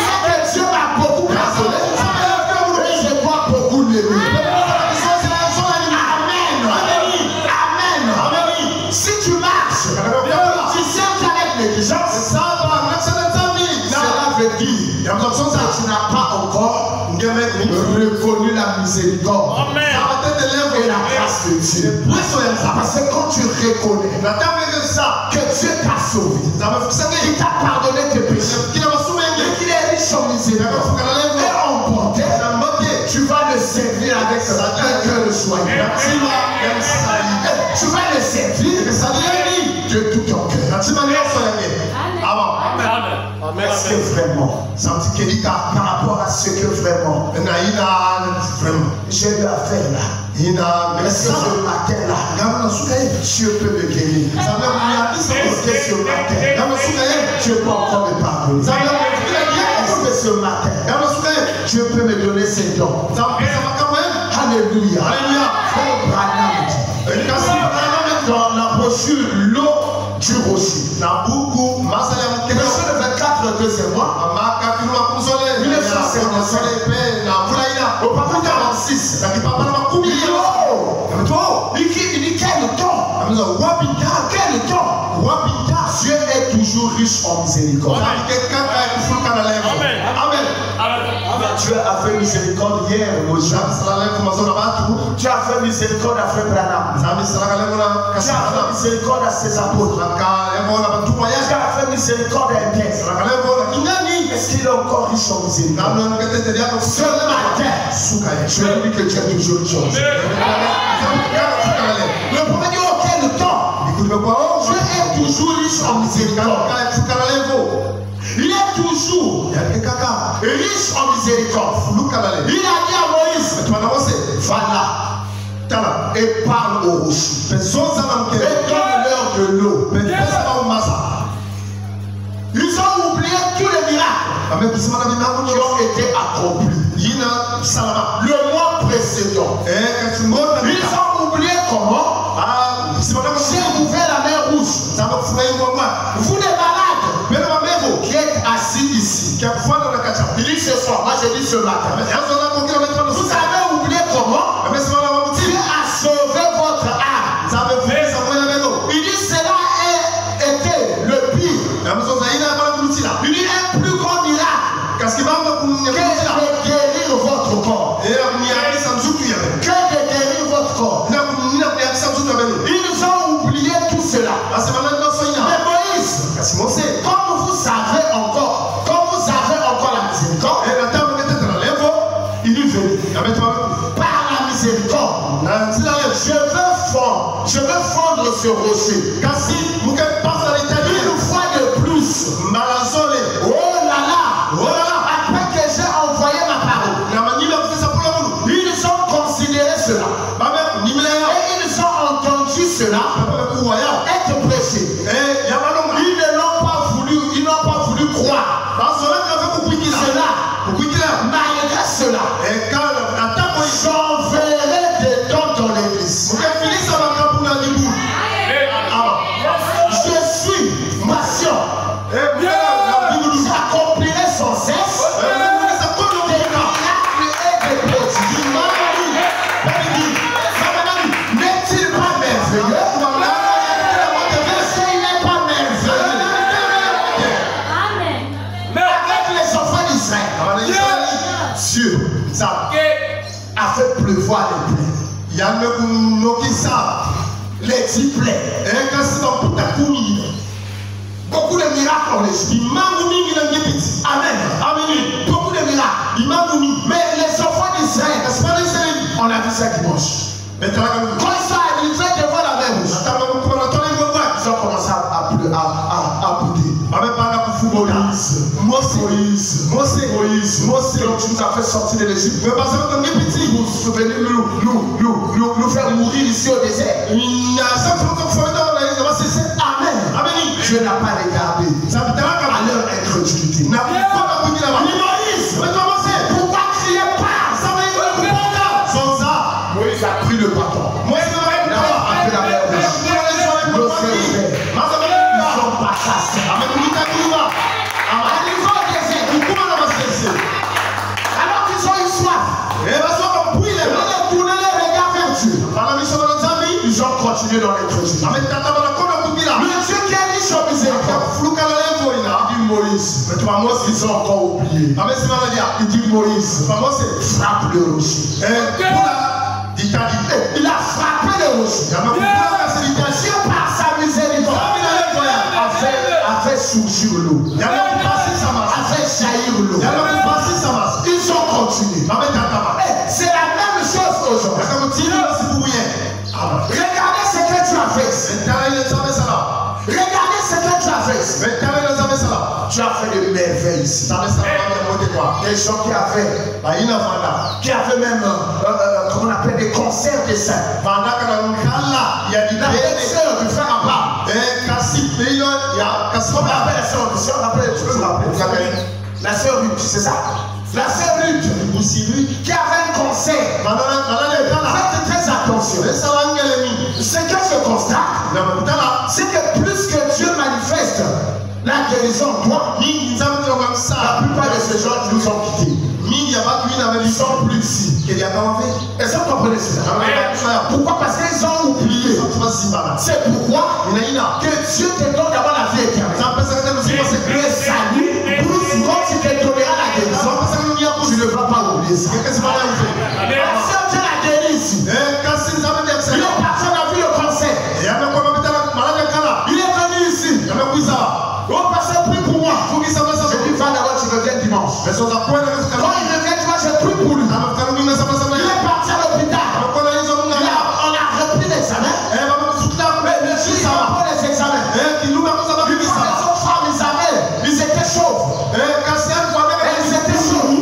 sait que Dieu m'a beaucoup pardonné. Et je dois beaucoup l'aimer. Amen. Si tu marches, tu sais qu'avec négligence, cela veut dire que tu n'as pas encore reconnu la miséricorde et la grâce de Dieu. Parce que quand tu reconnais que Dieu t'a sauvé, qu'il t'a pardonné tes péchés, qu'il est riche en miséricorde et en bonté, tu vas le servir avec un cœur joyeux. Tu vas le servir de tout ton cœur. Est-ce que vraiment, par rapport à ce que vraiment, je vais faire là, est-ce que ce matin là, Dieu peut me guérir? Est-ce que ce matin, Dieu peut encore me pardonner? ce matin, Dieu peut me donner ses dons. Alléluia. Dans la brochure L'eau du rocher. Verset 24, deuxième mois. 1956. Au parcours 46. Il dit quel temps? Quel temps? Dieu est toujours riche en miséricorde. Amen. Dieu a fait miséricorde hier, Dieu a fait miséricorde à Frère Branham. Dieu a fait miséricorde à ses apôtres. Dieu a fait miséricorde à un texte. Est-ce qu'il est encore riche en miséricorde? Ce matin, je dis que Dieu est toujours riche en miséricorde. Le premier dit auquel temps? Dieu est toujours riche en miséricorde. Il est toujours riche en miséricorde. Il a dit à Moïse, va là et parle au rocher et donne-leur de l'eau. Ils ont oublié tous les miracles qui ont été accomplis le mois précédent. Ils ont oublié comment j'ai ouvert la mer rouge. Vous les malades qui êtes assis ici, il dit ce soir, moi j'ai dit ce matin, vous avez oublié comment Dieu a sauvé votre âme. Il dit cela a été le pire. Il dit un plus grand miracle que de guérir votre corps. Que de guérir votre corps. Ils ont oublié tout cela. Mais Moïse, comme vous savez encore la miséricorde, il dit venez. Par la miséricorde, je veux fondre ce rocher. Une fois de plus. Oh là là. Après que j'ai envoyé ma parole, ils ont considéré cela. Et ils ont entendu cela être prêché. Ils n'ont pas voulu croire. Malgré cela, j'enverrai des dons dans l'église. Je suis patient. J'accomplirai sans cesse des miracles et des prodiges. N'est-il pas merveilleux? Est-ce qu'il n'est pas merveilleux? Avec les enfants d'Israël, Dieu a fait pleuvoir les plaies. Les 10 plaies. Beaucoup de miracles ont les Amen. Beaucoup de miracles. Mais les enfants d'Israël, on a vu ça dimanche. Quand ils sont arrivés devant la mer rouge, ils ont commencé à bouder. Moïse, donc tu nous as fait sortir de l'Égypte. Vous vous souvenez nous faire mourir ici au désert. Amen. Dieu n'a pas regardé à leur incrédulité. Moïse, pourquoi crier pas? Moïse a pris le bâton. Il a appelé la mer rouge. Le feu ouvert. Ils ont pas chassé. Alors qu'ils ont eu soif, ils ont tourné les regards vers Dieu. Ils ont continué dans l'incrédulité. Le Dieu qui est riche en miséricorde, il dit Moïse, ils ont encore oublié. Il dit Moïse, frappe le rocher. Il a frappé le rocher. Dieu par sa miséricorde a fait surgir l'eau. A fait jaillir l'eau. Ils ont continué. C'est la même chose aujourd'hui. Regardez ce que tu as fait. Regardez ce que tu as fait. Tu as fait de merveilles ici. Des gens qui avaient même, comment on appelle, des concerts de saints. Il y a des sœurs du frère Abraham. Comment on appelle les sœurs du frère Abraham? La sœur Ruth, c'est ça. La sœur Ruth, qui avait un cancer. Faites très attention. Ce que je constate, c'est que plus que Dieu manifeste la guérison en toi, la plupart de ces gens qui nous ont quittés, ils ne sont plus ici. Est-ce que vous comprenez cela? Pourquoi? Parce qu'ils ont oublié. C'est pourquoi que Dieu te donne d'abord la vie éternelle. Le salut, quand tu te donneras la guérison, tu ne vas pas oublier ça. Si Dieu l'a guéri ici, une personne a vu le cancer. Il est venu ici. Oh, pasteur, prie pour moi. Je dis, va d'abord, tu reviens dimanche. Quand il revient dimanche, je prie pour lui. Il est parti à l'hôpital. On a repris l'examen. Mais le juge a repris les examens. Les autres femmes, ils étaient chauves. Elles étaient chauves.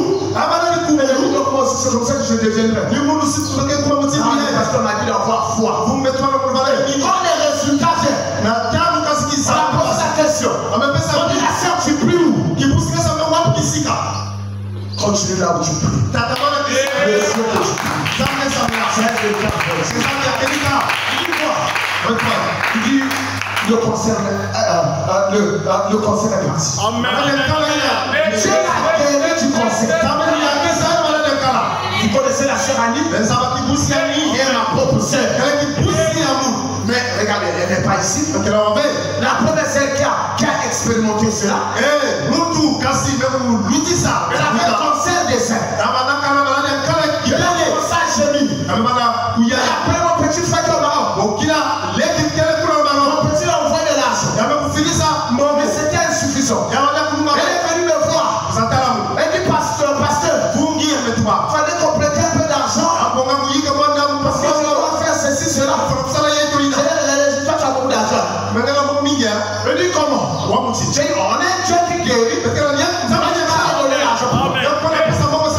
C'est comme ça que je deviendrai. Parce qu'on m'a dit d'avoir foi. Quand les résultats viennent, on a posé la question. On dit, la sœur, tu pries où? Continue là où tu pries. Il dit, le cancer est parti. Dieu a guéri du cancer. Vous connaissez la sœur Annie? Et ma propre sœur. Mais regardez, elle n'est pas ici. La première sœur qui a expérimenté cela, elle avait le cancer des seins. Il a commencé à gémir. Et après, mon petit frère qui est au Maroc, mon petit a envoyé de l'argent. Mais c'était insuffisant. Elle est venue me voir. Elle dit, pasteur, il fallait compléter un peu d'argent. Parce que je dois faire ceci, cela. Les résultats, tu as beaucoup d'argent. Je dis comment? On est Dieu qui guérit. Ça m'a dit, va donner l'argent.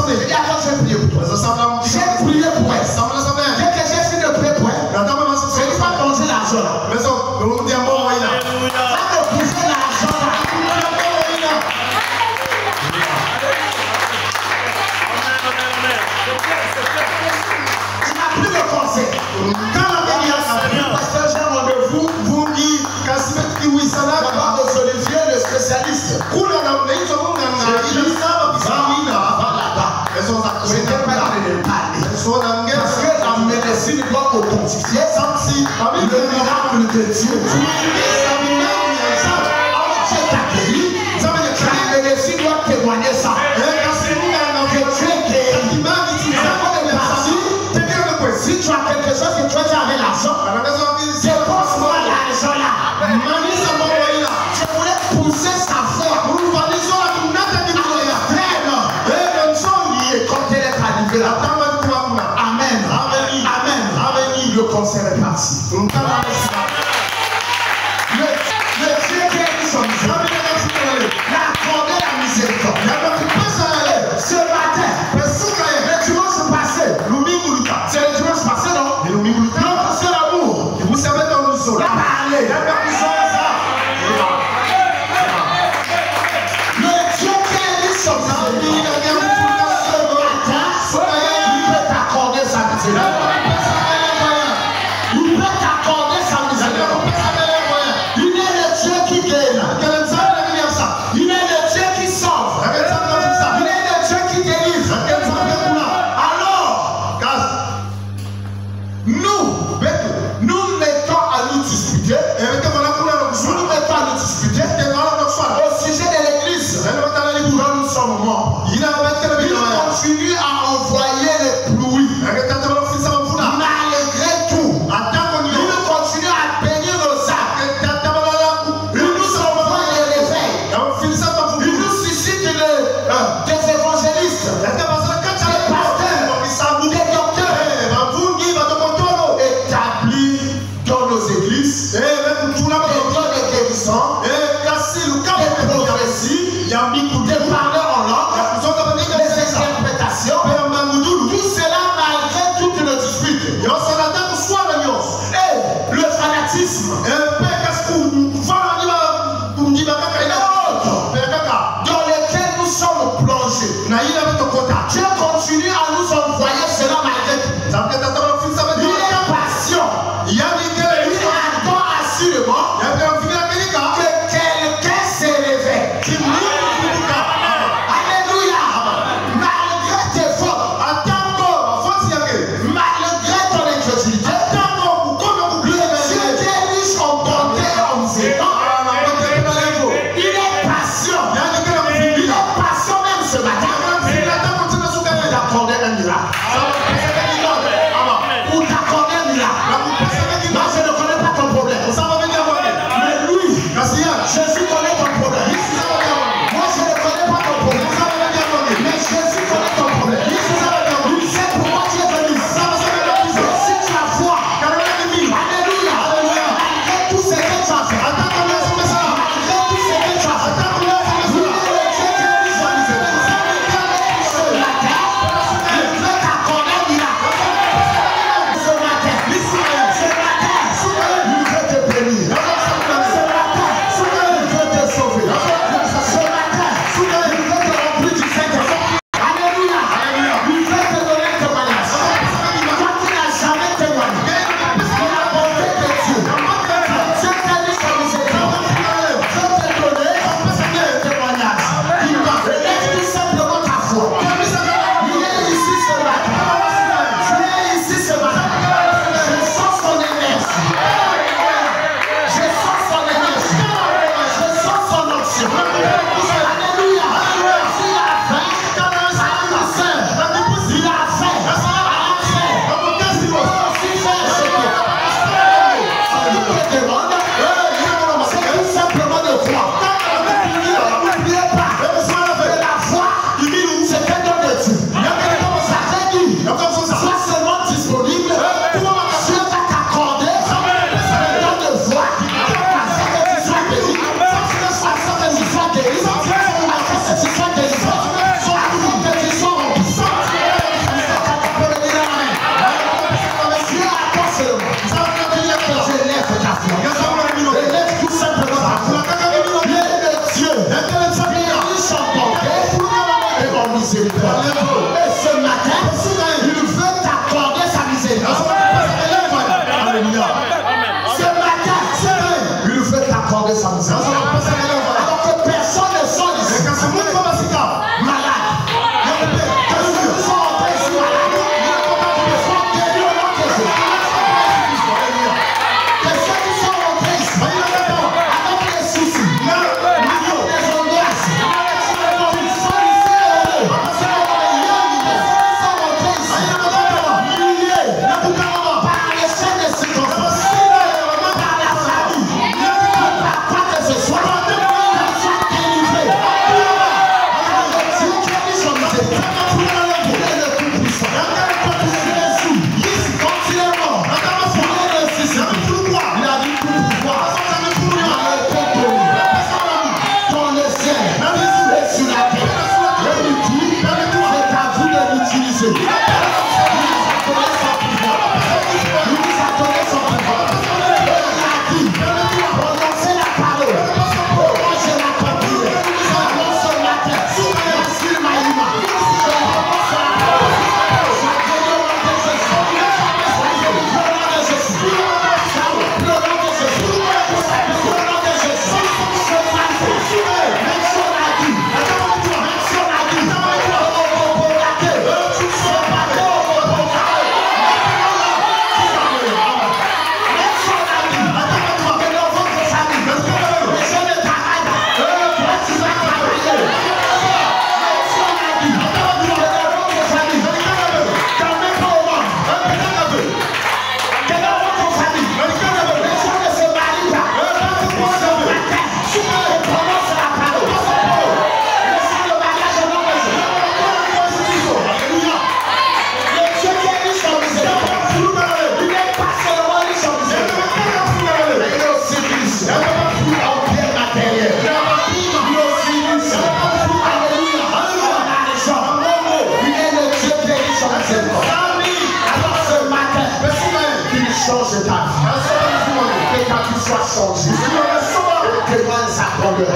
Je dis, attends, je vais prier pour toi. J'ai prié pour elle. Dès que j'ai fini de prier pour elle, je ne vais pas manger l'argent là. Ça me bouger l'argent là. Il a pris le conseil. Quand la pasteur, j'ai un rendez-vous, vous dites, d'abord aux Olivier, le spécialiste. Je n'étais pas là de parler. Parce que la médecine doit authentifier le miracle de Dieu. C'est accueilli. La médecine doit témoigner ça. Si tu as quelque chose que tu as déjà avec l'argent, dépose-moi l'argent là. Je voulais pousser sa foi. Quand elle est arrivée là. Amen. Amen. Le cancer est parti. Dieu continue à nous envoyer cela malgré tout. Il est patient. Il attend assurément que quelqu'un s'élève. Alléluia. Malgré tes fautes, malgré ton incrédulité, Dieu est riche en bonté et en miséricorde. Il est patient. Il est patient même ce matin. T'accorder un miracle. Ou t'accorder un miracle. Moi je ne connais pas ton problème. Mais lui, Jésus connaît ton problème. Moi je ne connais pas ton problème. Mais Jésus connaît ton problème. Il sait pourquoi tu es venu. Si tu as foi, alléluia, malgré tout ce que tu as fait, malgré tout ce que tu as fait, change ta vie. Que ta vie soit changée. Et que loin sa grandeur.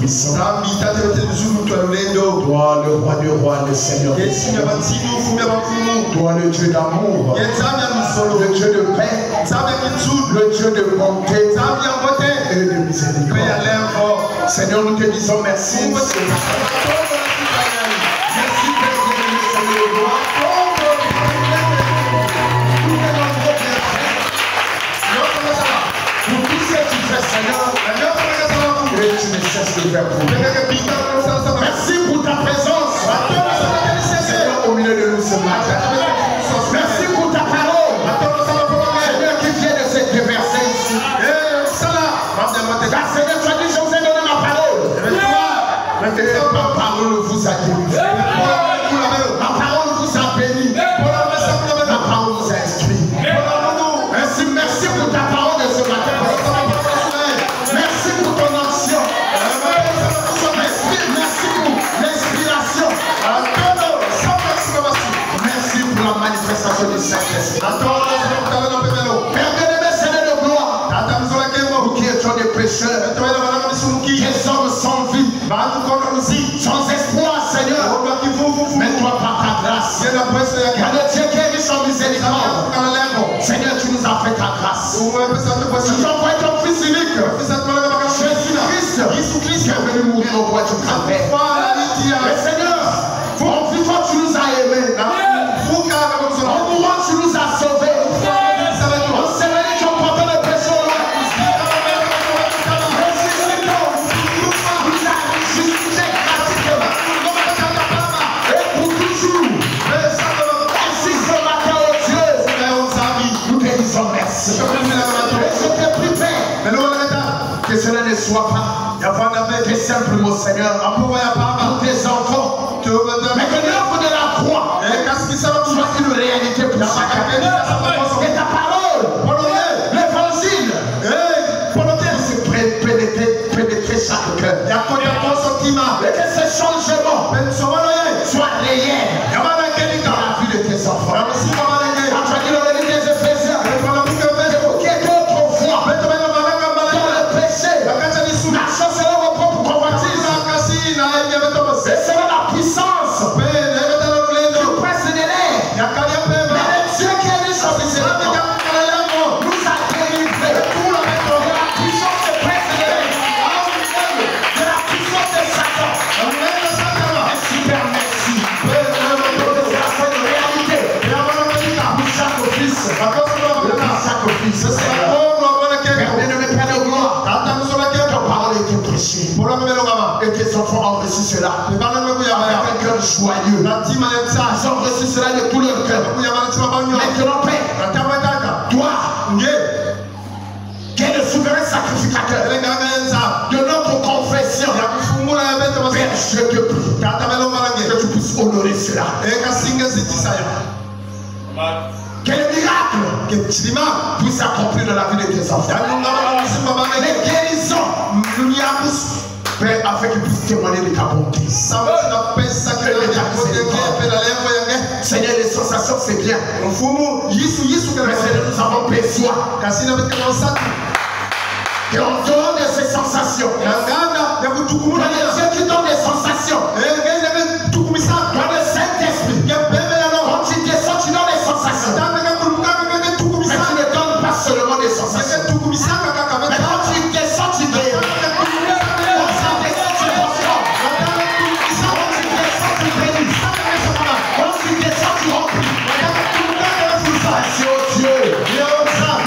Tout-Puissant. Toi, le roi du roi, le Seigneur des Seigneurs. Toi, le Dieu d'amour, le Dieu de paix, le Dieu de bonté et de miséricorde. Seigneur, nous te disons merci. Merci, Père de Seigneur. Pour tout ce que tu fais, Seigneur, et tu ne cesses de faire pour nous. Merci pour ta présence, Seigneur, au milieu de nous ce matin. Merci pour ta parole, Seigneur, qui vient de se déverser ici. Car Seigneur, tu as dit, je vous ai donné ma parole. Ma parole vous a délivré. Ma parole vous a béni. Ma parole vous a instruit. Merci pour ta parole de ce matin. Merci pour ton action. Merci pour l'inspiration. Merci pour la manifestation du Saint-Esprit. Père bien-aimé, Seigneur de gloire, nous qui étions des pécheurs, des hommes sans vie, sans espoir, Seigneur, mais toi par ta grâce, Dieu qui est riche en miséricorde, Seigneur, tu nous as fait ta grâce. Tu as envoyé ton Fils unique, Jésus-Christ, qui est venu mourir au bois du calvaire. Mais Seigneur, en vivant, tu nous as aimés. En mourant, tu nous as sauvés. En s'éveillant, tu as porté le péché au loin. Nous as justifié gratuitement. Et pour toujours. Ainsi ce matin, oh Dieu, nous te disons merci. Et je te prie, Père, que cela ne soit pas que simplement, Seigneur, pour tes enfants, mais que l'œuvre de la croix soit une réalité pour chacun. Et ta parole, l'évangile, se pénétrer chaque cœur. Et que ce changement soit réel dans la vie de tes enfants. Quand tu as dit dans le livre des Éphésiens, qui est autrefois dans le péché, la chance est vos propres convoitises. Et c'est la puissance du prince de l'air. Mais le Dieu qui est riche en miséricorde nous a délivrés de la puissance du prince de l'air, de la puissance de Satan. Merci, Père, merci. C'est une réalité pour chaque fils. Père bien-aimé, Père de gloire, ta parole était prêchée. Et tes enfants ont reçu cela avec un cœur joyeux. Ils ont reçu cela de tout leur cœur. Maintenant, Père, toi, qui es le souverain sacrificateur de notre confession, Père, je te prie que tu puisses honorer cela. Que le miracle puisse s'accomplir dans la vie de tes enfants. Les guérisons, Père, afin qu'ils puissent témoigner de ta bonté. Seigneur, les sensations, c'est bien. Mais Seigneur, nous avons besoin qu'on donne ces sensations. Dieu qui donne des sensations. Dans le Saint-Esprit. Quand tu descends, tu donnes des sensations. Mais tu ne donnes pas seulement des sensations. Mais quand tu descends, tu guéris.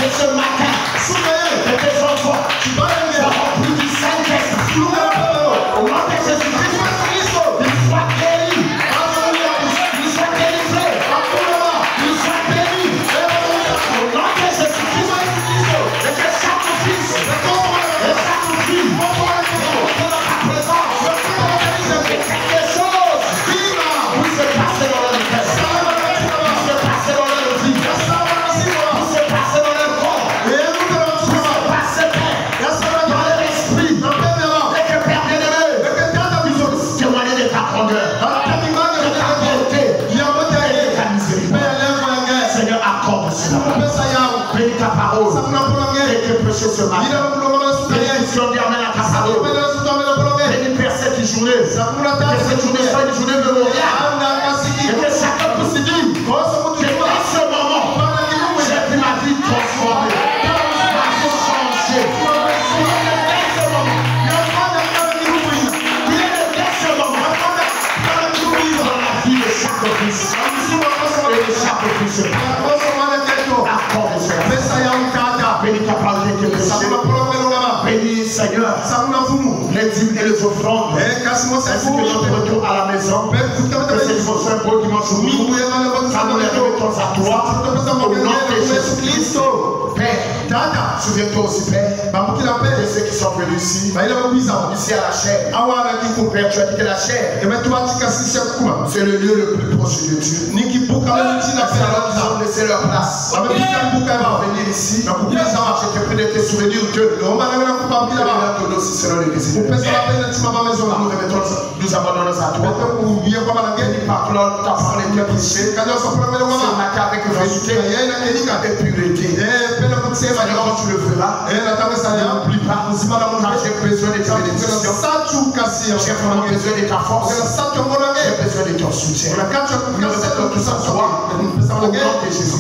Ce matin, que tes enfants soient remplis du Saint-Esprit. Au nom de Jésus-Christ, ils soient guéris, ils soient délivrés, ils soient bénis. Au nom de Jésus-Christ, et que chaque fils et chaque fille dans ta présence, que quelque chose puisse se passer dans leur cœur, puisse se passer dans leur vie, puisse se passer dans leur corps. Bénis ta parole et que prêcher ce matin. Bénédiction, Dieu amène à ta parole. Bénis cette journée soit une journée mémoriale. Et que chacun puisse se dire que dans ce moment, j'ai vu ma vie transformée. Ma vie changée. Bénis Seigneur les dîmes et les offrandes. Ainsi que notre retour à la maison. Que cette soit un beau dimanche où nous les remettons à toi. Au nom de Jésus-Christ. Père, souviens-toi aussi, Père, de ceux qui sont venus ici, ici à la chair. Père, tu as dit que la chair, c'est le lieu le plus proche de Dieu. Alors qu'ils ont laissé leur place. Pour venir ici, je te prie de te souvenir que nous aussi serons les visites. Nous abandonnons à toi. Et par là, nous t'apprends les péchés. C'est ma carte avec vérité et pureté. Seigneur, quand tu le feras, n'oublie pas, j'ai besoin de ta bénédiction. J'ai vraiment besoin de ta force. J'ai besoin de ton soutien. Nous remettons tout ça à toi. Au nom de Jésus.